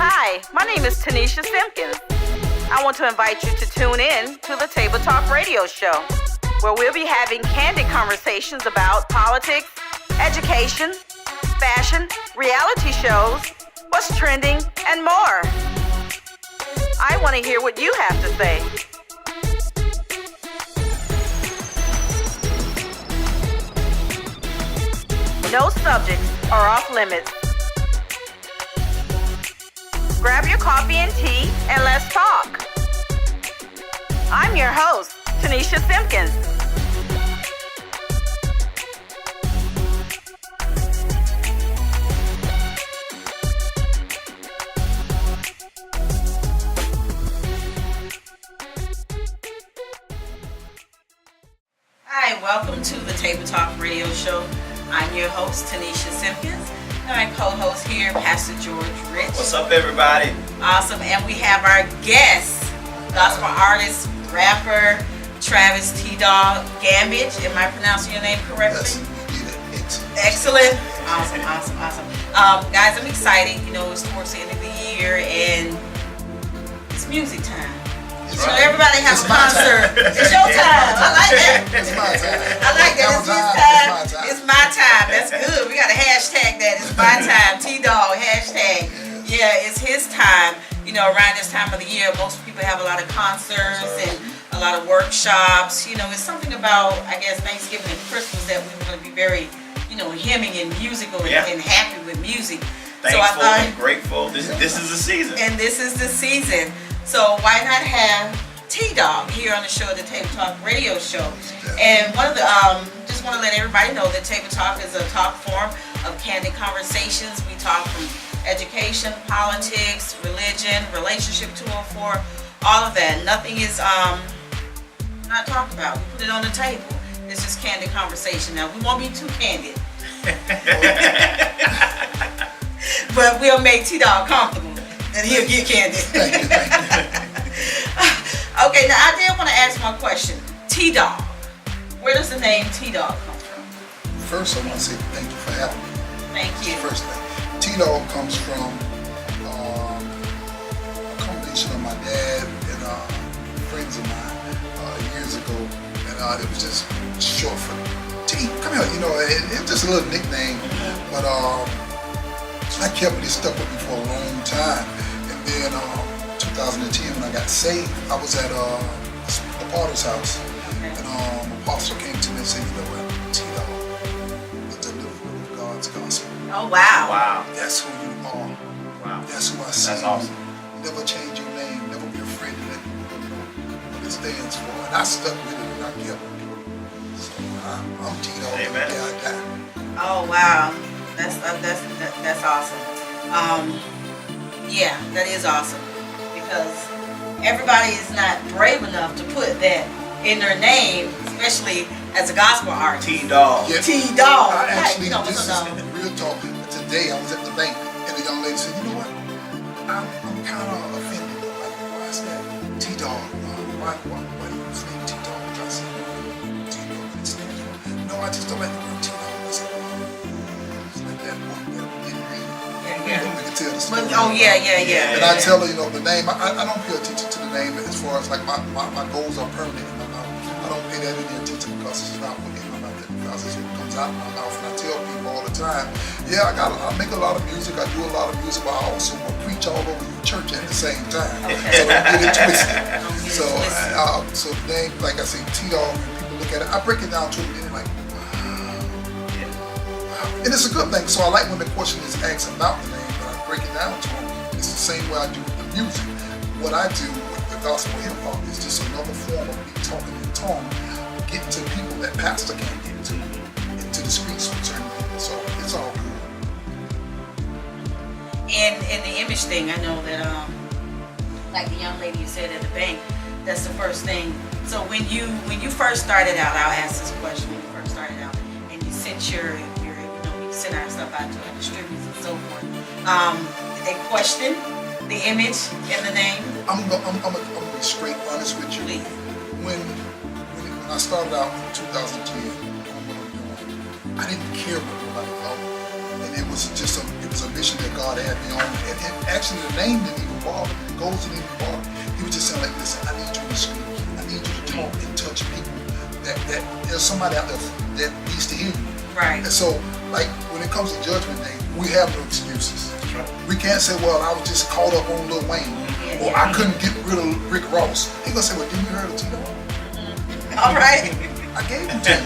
Hi, my name is Tanisha Simpkins. I want to invite you to tune in to the Table Talk Radio Show, where we'll be having candid conversations about politics, education, fashion, reality shows, what's trending, and more. I want to hear what you have to say. No subjects are off limits. Grab your coffee and tea and let's talk. I'm your host, Tanisha Simpkins. Hi, welcome to the Table Talk Radio Show. I'm your host, Tanisha Simpkins. And my co-host here, Pastor George Rich. What's up, everybody? Awesome. And we have our guest, gospel artist, rapper, Travis TDOGG Gammage. Am I pronouncing your name correctly? Yes, excellent. Awesome. Guys, I'm excited. You know, it's towards the end of the year and it's music time. So everybody has a concert. It's your time. I like that. It's my time. I like that. It's his time. It's my time. That's good. We got to hashtag that. It's my time. TDOGG hashtag. Yeah, it's his time. You know, around this time of the year, most people have a lot of concerts and a lot of workshops. You know, it's something about, I guess, Thanksgiving and Christmas that we're going to be very, you know, hemming and musical and happy with music. Thankful so I thought, and grateful. This is the season. And this is the season. So why not have TDOGG here on the show, the Table Talk Radio Show? And one of the, just want to let everybody know that Table Talk is a talk form of candid conversations. We talk from education, politics, religion, relationship 204, all of that. Nothing is not talked about. We put it on the table. It's just candid conversation. Now, we won't be too candid. But we'll make TDOGG comfortable. And he'll get candid. Okay, now I did want to ask one question. TDOGG. Where does the name TDOGG come from? First, I want to say thank you for having me. Thank you. First thing. TDOGG comes from a combination of my dad and friends of mine years ago. And it was just short for T. Come here, you know, it was just a little nickname. But I kept it stuck with me for a long time. And then 2010 when I got saved, I was at the Potter's house. And Apostle came to me and said, you know what, TDOGG, the deliverer of God's gospel. Oh, wow. Wow. That's who you are. Wow. That's who I see. That's awesome. Never change your name. Never be afraid to let what it stands for. And I stuck with it and I kept it. So I'm TDOGG. Amen. I die. Oh, wow. That's awesome. Yeah, that is awesome. Because everybody is not brave enough to put that in their name, especially as a gospel artist. TDOGG. Yeah. TDOGG. I actually, Hey, this is real talk. Today I was at the bank and the young lady said, you know what? I'm kind of offended. Like, why is that? TDOGG. Why do you say TDOGG? I said, do you know what it stands for? No, I just don't like the word TDOGG. I said, it's like that book that we didn't read. Yeah. We can tell the story. Oh, yeah. And I tell her, you know, the name, I don't pay attention to the name as far as like my goals are permanent. I don't pay that any attention because it's not what in my mouth. Because it's what comes out of my mouth. And I tell people all the time, yeah, I make a lot of music, I do a lot of music, but I also preach all over the church at the same time. Okay. So don't get it twisted. So the name, like I say, TDOGG, when people look at it, I break it down to them and they're like, wow. And it's a good thing. So I like when the question is asked about the name, but I break it down to them. It's the same way I do with the music. What I do with the gospel hip hop is just another form of me talking in tongue, getting to people that pastor can't get to, into the streets with certain people. So it's all good. And the image thing, I know that, like the young lady you said at the bank, that's the first thing. So when you first started out, I'll ask this question. When you first started out, and you sent your you sent our stuff out to our distributors and so forth, did they question the image and the name? I'm gonna be straight honest with you. Please. When I started out in 2010, doing what I'm doing, I didn't care what nobody thought. And it was a mission that God had me on. And actually the name didn't even bother me, the goals didn't even bother me. He was just saying like, listen, I need you to speak. I need you to talk and touch people. That there's somebody out there that needs to hear you. Right. And so, like, when it comes to Judgment Day, we have no excuses. We can't say, well, I was just caught up on Lil Wayne, or I couldn't get rid of Rick Ross. He gonna say, well, didn't you hear of TDOGG? All right. I gave him to you.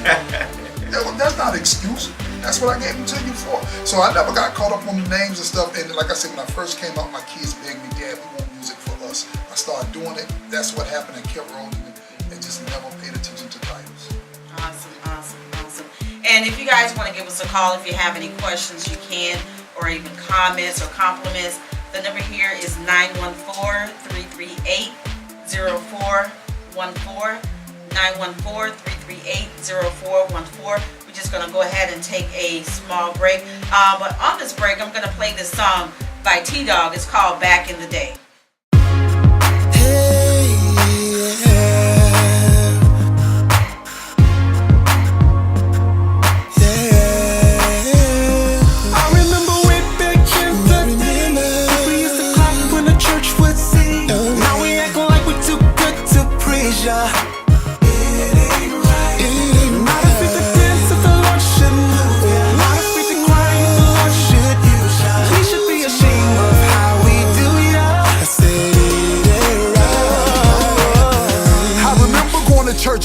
That's not an excuse. That's what I gave him to you for. So I never got caught up on the names and stuff. And like I said, when I first came out, my kids begged me, Dad, we want music for us. I started doing it. That's what happened, and kept rolling and just never paid attention to titles. Awesome. And if you guys want to give us a call, if you have any questions, you can, or even comments or compliments. The number here is 914-338-0414. 914-338-0414. We're just going to go ahead and take a small break. But on this break, I'm going to play this song by TDOGG. It's called Back in the Day.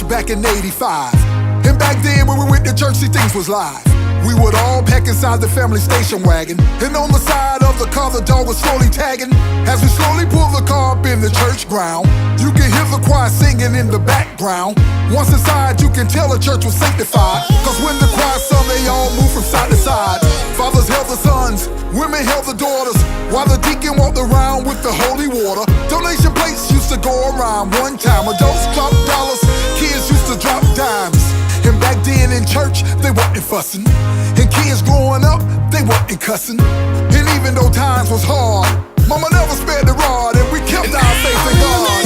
Back in '85, and back then when we went to church, see, things was live. We would all pack inside the family station wagon, and on the side of the car the dog was slowly tagging. As we slowly pulled the car up in the church ground, you can hear the choir singing in the background. Once inside, you can tell the church was sanctified, cause when the choir sung, they all moved from side to side. Fathers held the sons, women held the daughters, while the deacon walked around with the holy water. Donation plates used to go around. One time adults dropped dollars, kids used to drop dimes. And back then in church, they wasn't fussing. And kids growing up, they wasn't cussing. And even though times was hard, mama never spared the rod, and we kept our faith in God.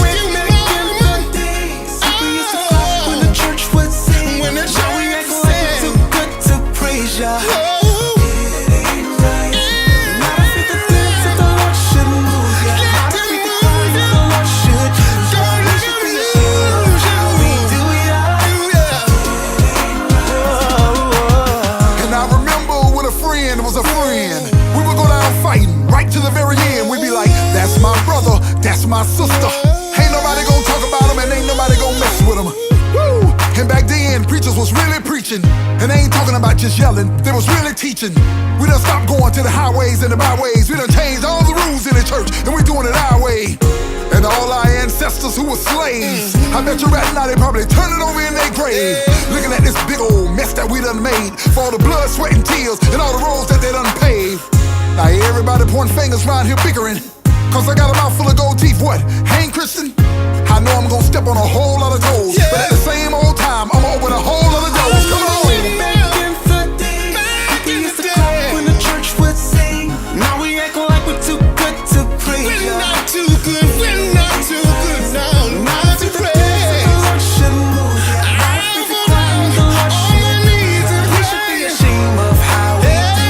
When the church would sing, when the church we act like it's too good to praise ya. That's my sister. Ain't nobody gonna talk about them, and ain't nobody gonna mess with them. Woo! And back then, preachers was really preaching, and they ain't talking about just yelling, they was really teaching. We done stopped going to the highways and the byways. We done changed all the rules in the church, and we doing it our way. And all our ancestors who were slaves, I bet you right now they probably turn it over in their grave, looking at this big old mess that we done made, for all the blood, sweat, and tears, and all the roads that they done paved. Now everybody pointing fingers around here bickering, cause I got a mouth full of gold teeth. What? Ain't Christian? I know I'm gonna step on a whole lot of toes, but at the same old time, I'm open a whole lot of doors. Come on. We used to clap when the church would sing. Now we act like we're too good to praise. We're not too good. We're not too good now. Not to praise. The Lord should move. We should be ashamed of how we do.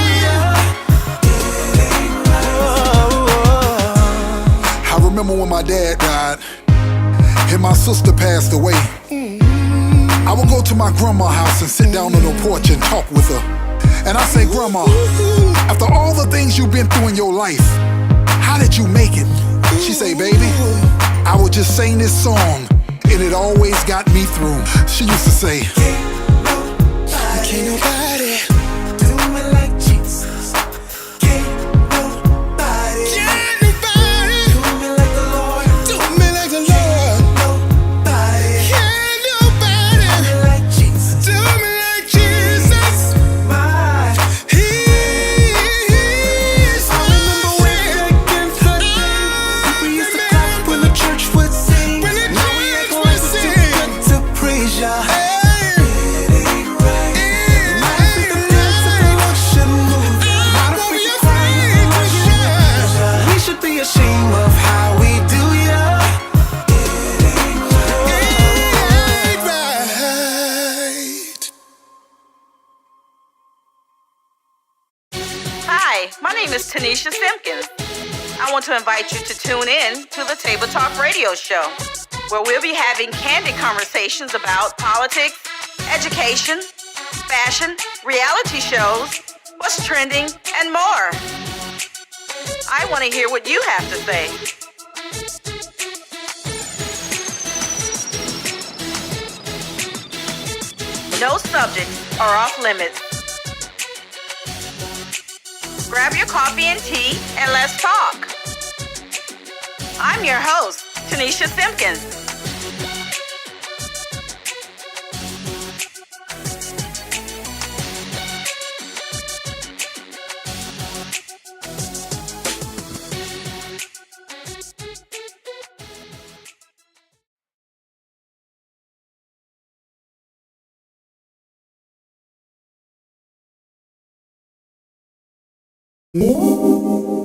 I remember when my dad died and my sister passed away. I would go to my grandma's house and sit down on the porch and talk with her. And I say, Grandma, after all the things you've been through in your life, how did you make it? She say, baby, I would just sing this song and it always got me through. She used to say, can't nobody do me like Jesus. Can't nobody do me like the Lord. Do me like the Lord. Can't nobody do me like Jesus. Do me like Jesus. He's I remember way back in the day, we used to clap when the church would sing. Now we act like we're too good to praise ya. Ashamed of how we do ya. It ain't right. Hi, my name is Tanisha Simpkins. I I want to invite you to tune in to the Table Talk Radio Show, where we'll be having candid conversations about politics, education, fashion, reality shows, what's trending, and more. I want to hear what you have to say. No subjects are off limits. Grab your coffee and tea and let's talk. I'm your host, Tanisha Simpkins. Música